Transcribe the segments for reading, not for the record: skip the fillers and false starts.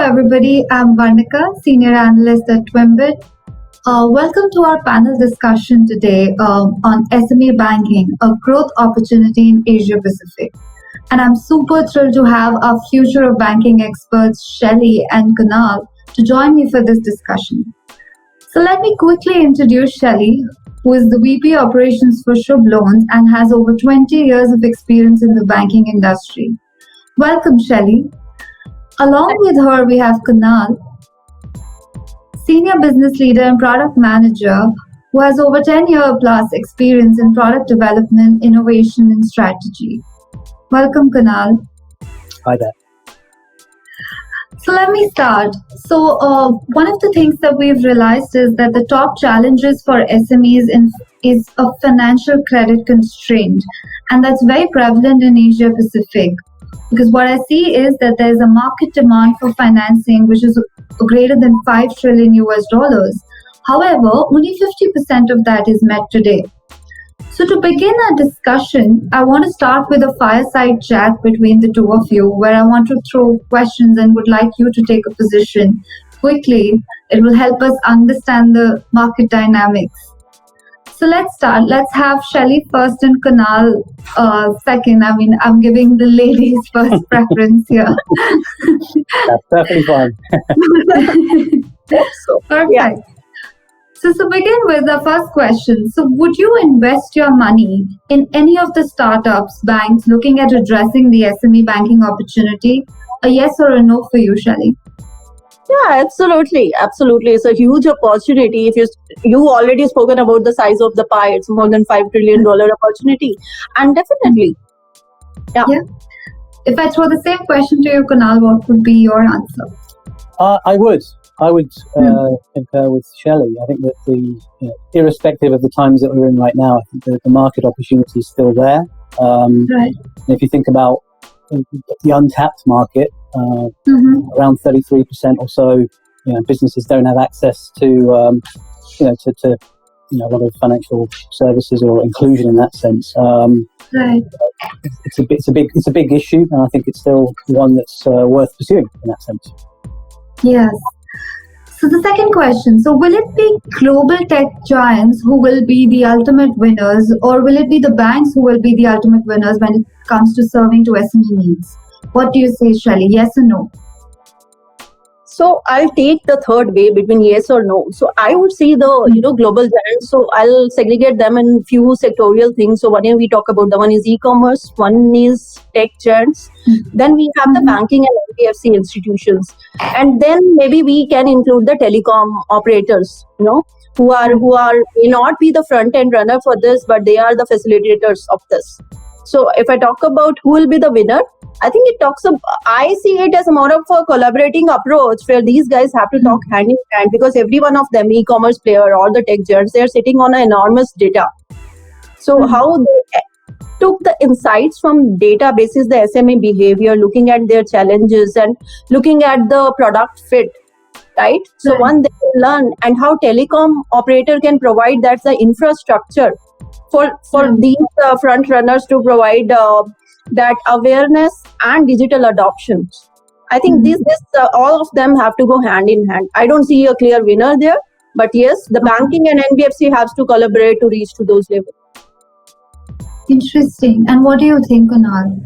everybody. I'm Varnika, Senior Analyst at Twimbit. Welcome to our panel discussion today on SME Banking, a growth opportunity in Asia Pacific. And I'm super thrilled to have our future of banking experts, Shelly and Kunal, to join me for this discussion. So let me quickly introduce Shelly, who is the VP Operations for Shubh Loans and has over 20 years of experience in the banking industry. Welcome, Shelly. Along with her, we have Kunal, Senior Business Leader and Product Manager, who has over 10-year plus experience in product development, innovation, and strategy. Welcome, Kunal. Hi there. So let me start. So one of the things that we've realized is that the top challenges for SMEs is a financial credit constraint, and that's very prevalent in Asia Pacific. Because what I see is that there's a market demand for financing which is greater than $5 trillion US. However, only 50% of that is met today. So to begin our discussion, I want to start with a fireside chat between the two of you, where I want to throw questions and would like you to take a position quickly. It will help us understand the market dynamics. So let's start. Let's have Shelly first and Kunal second. I mean, I'm giving the ladies first preference here. That's perfectly fine. Perfect. Yeah. So begin with the first question. So would you invest your money in any of the startups, banks looking at addressing the SME banking opportunity? A yes or a no for you, Shelly? Yeah, absolutely. It's a huge opportunity. If you already spoken about the size of the pie, it's more than $5 trillion opportunity, and definitely, yeah. If I throw the same question to you, Kunal, what would be your answer? I would concur with Shelly. I think that irrespective of the times that we're in right now, I think that the market opportunity is still there. Right. If you think about the untapped market, around 33% or so, businesses don't have access to, to a lot of financial services or inclusion in that sense. Right. It's a big issue, and I think it's still one that's worth pursuing in that sense. Yes. So the second question, so will it be global tech giants who will be the ultimate winners, or will it be the banks who will be the ultimate winners when it comes to serving to SME needs? What do you say, Shelly? Yes or no? So I'll take the third way between yes or no. So I would say the global giants. So I'll segregate them in few sectorial things. So one we talk about, the one is e-commerce, one is tech giants, then we have the banking and NBFC institutions, and then maybe we can include the telecom operators, who may not be the front end runner for this, but they are the facilitators of this. So if I talk about who will be the winner, I think I see it as more of a collaborating approach where these guys have to talk hand in hand, because every one of them, e-commerce player or the tech giants, they're sitting on enormous data. So how they took the insights from databases, the SME behavior, looking at their challenges and looking at the product fit, right? So one, they learn, and how telecom operator can provide that's the infrastructure for these front runners to provide that awareness and digital adoption. I think this all of them have to go hand in hand. I don't see a clear winner there, but yes, the banking and NBFC has to collaborate to reach to those levels. Interesting. And what do you think, Kunal?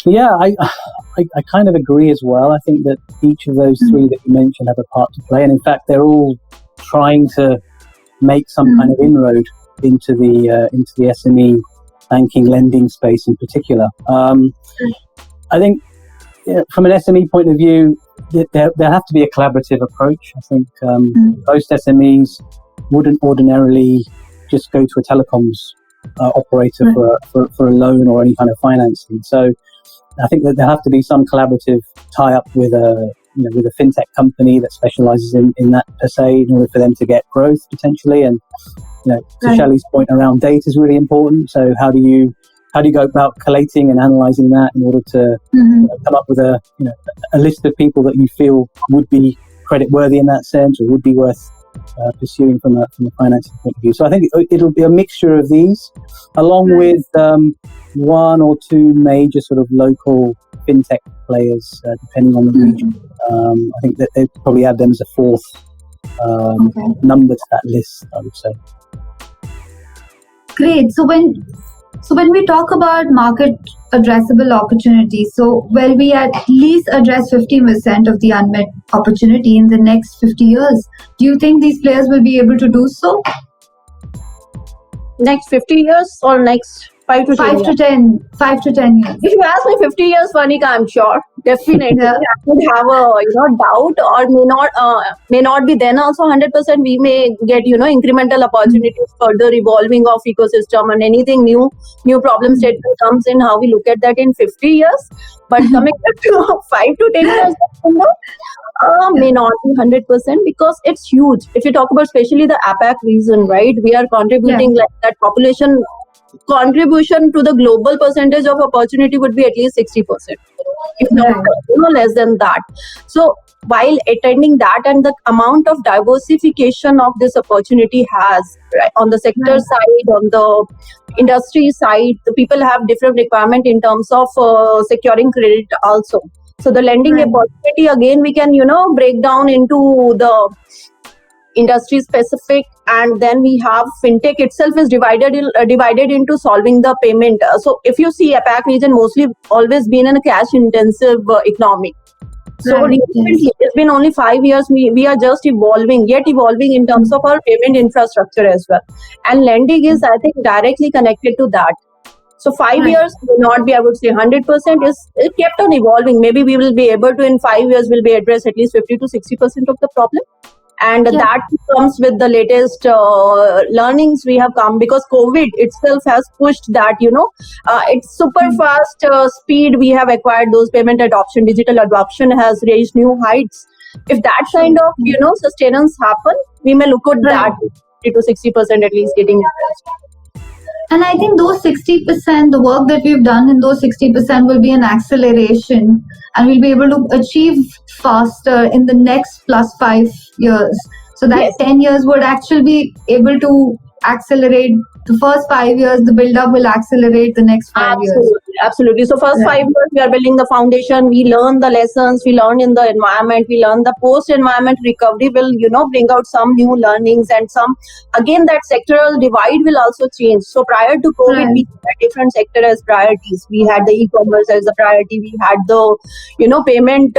Yeah, I kind of agree as well. I think that each of those three that you mentioned have a part to play, and in fact, they're all trying to make some kind of inroad into the SME banking lending space in particular. I think from an SME point of view, there have to be a collaborative approach. I think most SMEs wouldn't ordinarily just go to a telecoms operator for a loan or any kind of financing. So I think that there have to be some collaborative tie-up with a fintech company that specializes in that per se, in order for them to get growth potentially. And to Shelly's point around data is really important. So how do you go about collating and analyzing that in order to come up with a list of people that you feel would be credit worthy in that sense, or would be worth pursuing from a financing point of view. So I think it'll be a mixture of these, along with one or two major sort of local fintech players, depending on the region. I think that they probably add them as a fourth number to that list, I would say. Great. So when we talk about market addressable opportunities, so will we at least address 50% of the unmet opportunity in the next 50 years? Do you think these players will be able to do so? Next 50 years or next 5 to 10 years? 5 to 10 years. If you ask me 50 years, Vanika, I'm sure definitely Yeah. I would have a doubt, or may not be then also 100%. We may get incremental opportunities, further evolving of ecosystem, and anything new problem statement comes in. How we look at that in 50 years, but coming back to 5 to 10 years, may not be 100% because it's huge. If you talk about especially the APAC region, right? We are contributing like that population contribution to the global percentage of opportunity would be at least 60%, if not less than that. So while attending that, and the amount of diversification of this opportunity has, right, on the sector side, on the industry side, the people have different requirement in terms of securing credit also. So the lending opportunity, again, we can break down into the industry specific, and then we have fintech itself is divided into solving the payment. So if you see, APAC region mostly always been in a cash intensive economy. So recently, it's been only 5 years, we are just evolving in terms of our payment infrastructure as well, and lending is, I think, directly connected to that. So 5 years will not be, I would say, 100%. It kept on evolving. Maybe we will be able to, in 5 years, will be address at least 50 to 60% of the problem. And that comes with the latest learnings we have come, because COVID itself has pushed that, it's super fast speed we have acquired those payment adoption, digital adoption has reached new heights. If that kind of, sustenance happen, we may look at that 50 to 60% at least getting addressed. And I think those 60%, the work that we've done in those 60% will be an acceleration, and we'll be able to achieve faster in the next plus 5 years. So that 10 years would actually be able to accelerate. The first 5 years, the build-up will accelerate the next 5 years. Absolutely. So first 5 years, we are building the foundation. We learn the lessons. We learn in the environment. We learn the post-environment recovery will, bring out some new learnings, and some, again, that sectoral divide will also change. So prior to COVID, we had different sector as priorities. We had the e-commerce as a priority. We had the, payment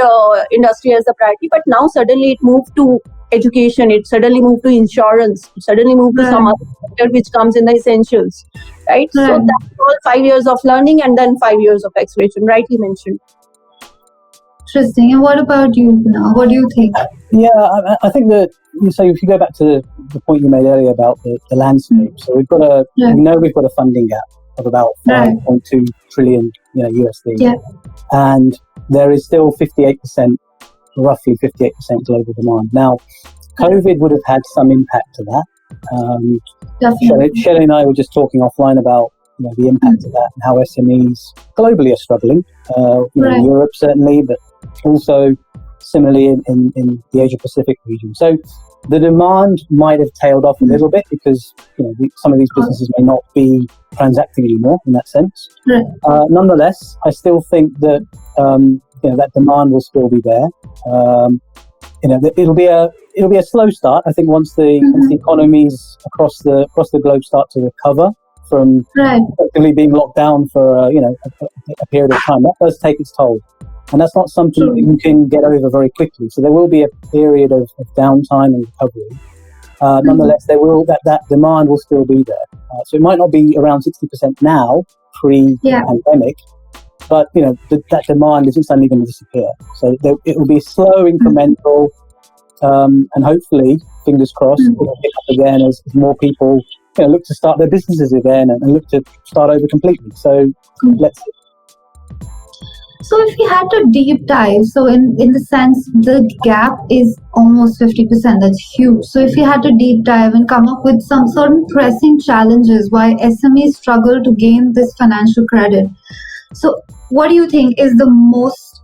industry as a priority. But now suddenly it moved to education, it suddenly moved to insurance, it suddenly moved to some other sector which comes in the essentials, right? So that's all 5 years of learning and then 5 years of acceleration, rightly mentioned. Interesting. And what about you, Kunal? What do you think? Yeah, I think that, so if you go back to the point you made earlier about the landscape, so we've got we know we've got a funding gap of about 5.2 trillion USD, and there is still 58%, roughly 58% global demand. Now, COVID would have had some impact to that. Shelly and I were just talking offline about the impact of that and how SMEs globally are struggling. In Europe certainly, but also similarly in the Asia Pacific region. So the demand might have tailed off a little bit because some of these businesses may not be transacting anymore in that sense. Nonetheless, I still think that that demand will still be there. It'll be a slow start. I think once the economies across the globe start to recover from effectively being locked down for a period of time, that does take its toll, and that's not something that you can get over very quickly. So there will be a period of downtime and recovery. Nonetheless, that demand will still be there. So it might not be around 60% now, pre-pandemic. But that demand isn't suddenly going to disappear. So it will be slow, incremental, and hopefully, fingers crossed, it will pick up again as more people look to start their businesses again and look to start over completely. So let's see. So if we had to deep dive, so in the sense the gap is almost 50%, that's huge. So if we had to deep dive and come up with some certain pressing challenges why SMEs struggle to gain this financial credit. So what do you think is the most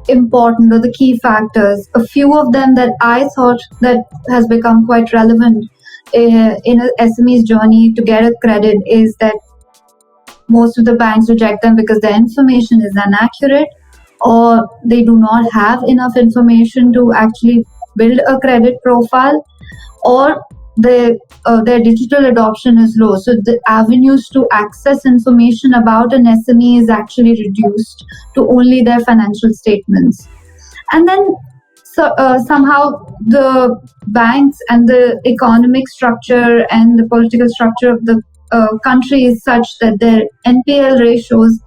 important or the key factors? A few of them that I thought that has become quite relevant in a SME's journey to get a credit is that most of the banks reject them because their information is inaccurate, or they do not have enough information to actually build a credit profile, or their digital adoption is low. So the avenues to access information about an SME is actually reduced to only their financial statements. And then somehow the banks and the economic structure and the political structure of the country is such that their NPL ratios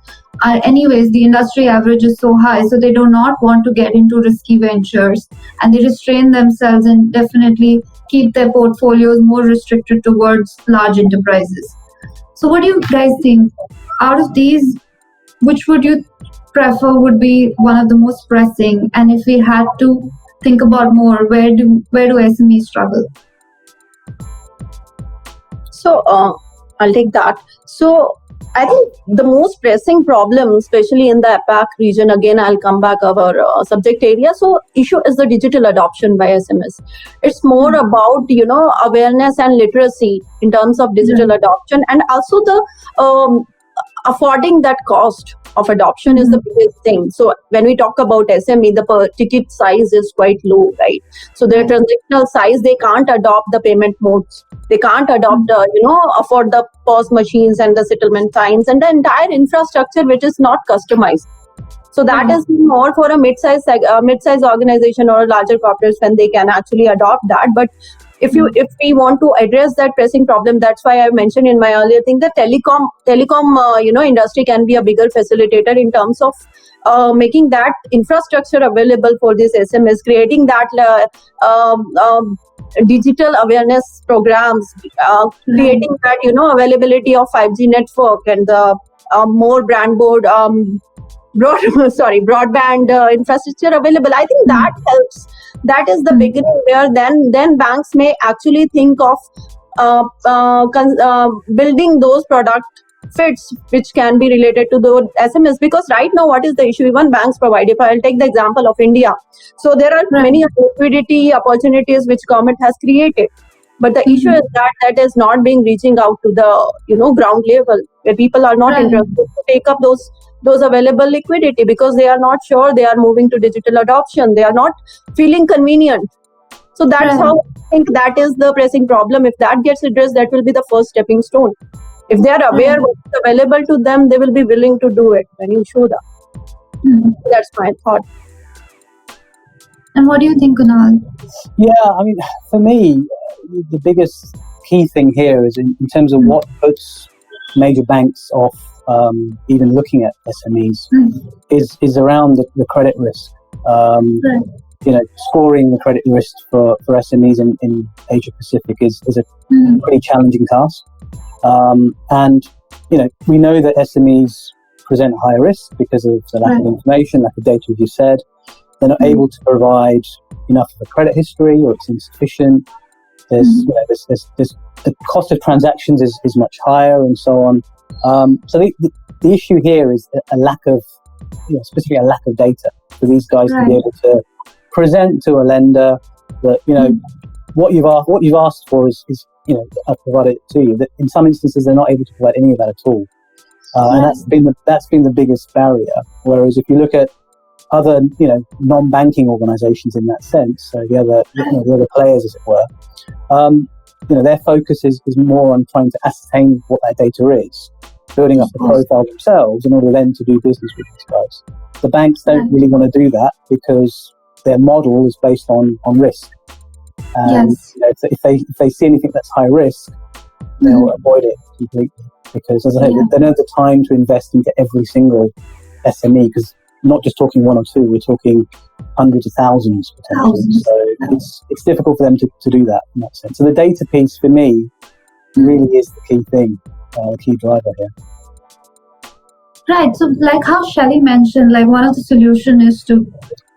are, anyways, the industry average is so high, so they do not want to get into risky ventures, and they restrain themselves and definitely keep their portfolios more restricted towards large enterprises. So what do you guys think? Out of these, which would you prefer would be one of the most pressing? And if we had to think about more, where do SMEs struggle? So I'll take that. So I think the most pressing problem, especially in the APAC region, again, I'll come back our subject area. So issue is the digital adoption by SMEs. It's more about, awareness and literacy in terms of digital adoption, and also the affording that cost of adoption is the biggest thing. So when we talk about SME, the per ticket size is quite low, right? So their transactional size, they can't adopt the payment modes. They can't adopt, afford the POS machines and the settlement times and the entire infrastructure, which is not customized. So that is more for a mid-size organization or larger corporates when they can actually adopt that. But if we want to address that pressing problem, that's why I mentioned in my earlier thing that telecom industry can be a bigger facilitator in terms of making that infrastructure available for these SMEs, creating that digital awareness programs, creating that availability of 5G network and the more broadband infrastructure available. I think that helps. That is the beginning where then banks may actually think of building those product fits which can be related to the SMS, because right now what is the issue? Even banks provide. If I'll take the example of India, so there are many liquidity opportunities which government has created, but the issue is that is not being reaching out to the ground level, where people are not interested to take up those available liquidity because they are not sure they are moving to digital adoption. They are not feeling convenient. So that's how I think that is the pressing problem. If that gets addressed, that will be the first stepping stone. If they are aware what's available to them, they will be willing to do it when you show them. That's my thought. And what do you think, Kunal? Yeah, I mean, for me, the biggest key thing here is in terms of what puts major banks off even looking at SMEs is around the credit risk. Scoring the credit risk for SMEs in Asia Pacific is a pretty challenging task. And we know that SMEs present higher risk because of the lack of information, lack of data, as you said. They're not able to provide enough of a credit history, or it's insufficient. There's the cost of transactions is much higher, and so on. So the issue here is a lack of, specifically a lack of data for these guys to be able to present to a lender that what you've asked for is I've provided it to you. That in some instances they're not able to provide any of that at all, and that's been the biggest barrier. Whereas if you look at other non-banking organisations in that sense, so the other players, as it were, their focus is more on trying to ascertain what that data is, building up the profile themselves in order then to do business with these guys. The banks don't really want to do that because their model is based on risk. And if they see anything that's high risk, they'll avoid it completely, because, as I said, they don't have the time to invest into every single SME, because not just talking one or two, we're talking hundreds of thousands potentially. So it's difficult for them to do that in that sense. So the data piece for me really is the key thing, the key driver here. Right. So like how Shelly mentioned, like one of the solutions is to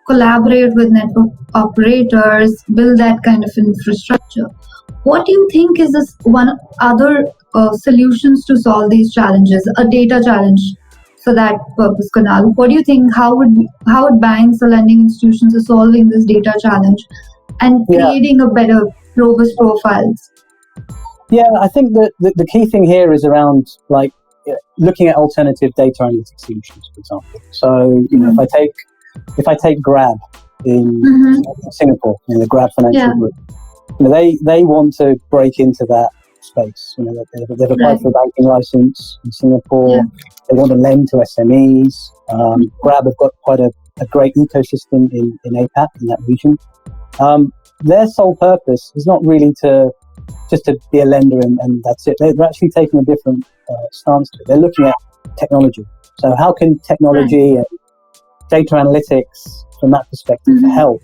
collaborate with network operators, build that kind of infrastructure. What do you think is this one other solutions to solve these challenges? A data challenge for that purpose, Kunal. What do you think? How would banks or lending institutions are solving this data challenge and creating a better, robust profiles? Yeah, I think that the key thing here is around like looking at alternative data analytics solutions, for example. So, if I take Grab in Singapore, the Grab Financial Group, they want to break into that space. They've applied for a banking license in Singapore. Yeah. They want to lend to SMEs. Grab have got quite a great ecosystem in APAC, in that region. Their sole purpose is not really just to be a lender and that's it. They're actually taking a different stance to it. They're looking at technology. So how can technology and data analytics, from that perspective, help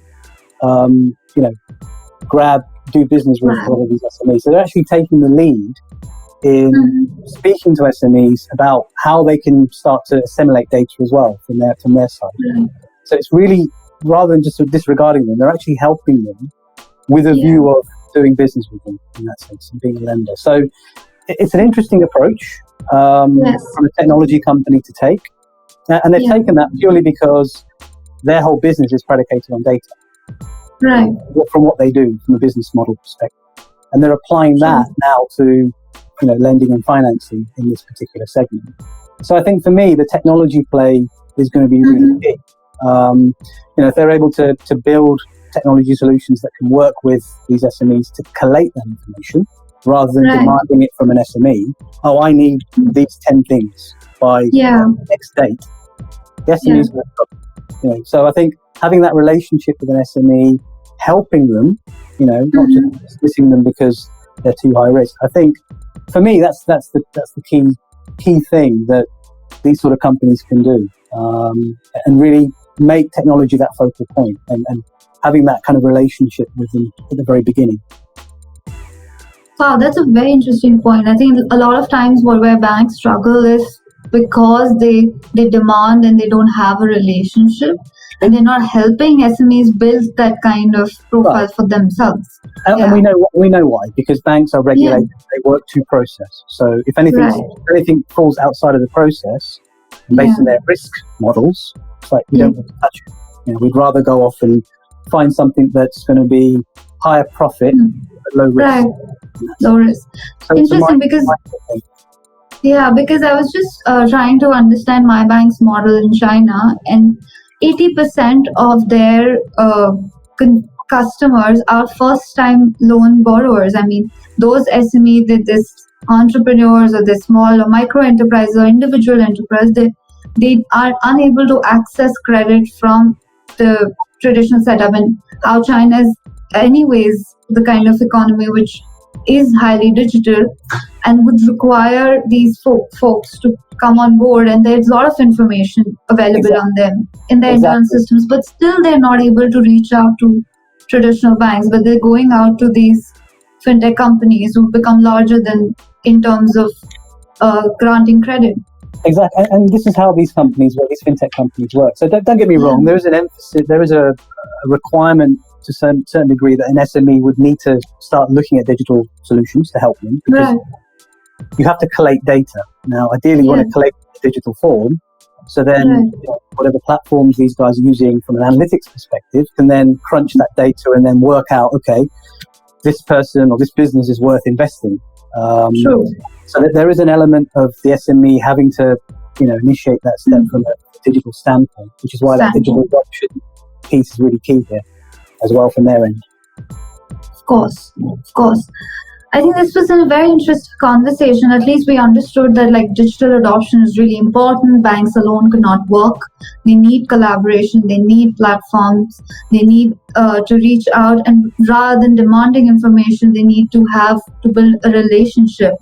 Grab do business with a lot of these SMEs? So they're actually taking the lead in speaking to SMEs about how they can start to assimilate data as well from their side. So it's really, rather than just disregarding them, they're actually helping them with a view of doing business with them in that sense and being a lender. So it's an interesting approach from a technology company to take. And they've taken that purely because their whole business is predicated on data. Right. From what they do from a business model perspective. And they're applying that now to, lending and financing in this particular segment. So I think for me, the technology play is going to be really big. If they're able to build technology solutions that can work with these SMEs to collate that information rather than demanding it from an SME. Oh, I need these 10 things by next date. The SMEs will, so I think having that relationship with an SME, helping them, not just dismissing them because they're too high risk. I think for me, that's the key thing that these sort of companies can do, and really make technology that focal point and having that kind of relationship with them at the very beginning. Wow, that's a very interesting point. I think a lot of times where banks struggle is because they demand and they don't have a relationship, and they're not helping SMEs build that kind of profile for themselves. And we know why, because banks are regulated. They work to process. So if anything falls outside of the process, based on their risk models, it's like we don't want to touch it. We'd rather go off and find something that's going to be higher profit but low risk. Right, low risk. So interesting because I was just trying to understand my bank's model in China, and 80% of their customers are first-time loan borrowers. I mean, those SME, this entrepreneurs or the small or micro enterprise or individual enterprise, they are unable to access credit from the traditional setup. And how China is anyways the kind of economy which is highly digital and would require these folks to come on board, and there's a lot of information available on them in their internal systems, but still they're not able to reach out to traditional banks, but they're going out to these fintech companies who become larger than in terms of granting credit. Exactly, and this is how these fintech companies work. So don't get me wrong, there is an emphasis, there is a requirement to a certain degree that an SME would need to start looking at digital solutions to help them, because you have to collate data. Now, ideally, you want to collate in digital form, so then whatever platforms these guys are using from an analytics perspective can then crunch that data and then work out, okay, this person or this business is worth investing. So that there is an element of the SME having to, initiate that step from a digital standpoint, which is why that digital adoption piece is really key here as well from their end. Of course. I think this was a very interesting conversation. At least we understood that digital adoption is really important. Banks alone cannot work. They need collaboration. They need platforms. They need to reach out, and rather than demanding information, they need to build a relationship.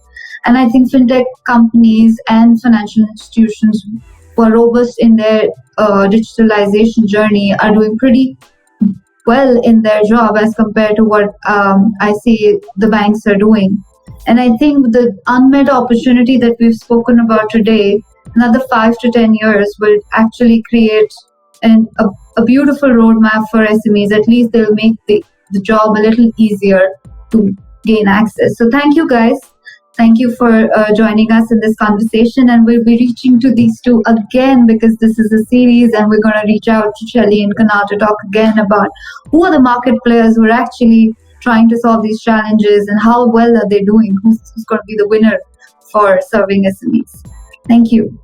And I think fintech companies and financial institutions who are robust in their digitalization journey are doing pretty well in their job as compared to what I see the banks are doing. And I think the unmet opportunity that we've spoken about today, another 5 to 10 years, will actually create a beautiful roadmap for SMEs. At least they'll make the job a little easier to gain access. So thank you guys. Thank you for joining us in this conversation, and we'll be reaching to these two again because this is a series, and we're going to reach out to Shelly and Kunal to talk again about who are the market players who are actually trying to solve these challenges and how well are they doing, who's going to be the winner for serving SMEs. Thank you.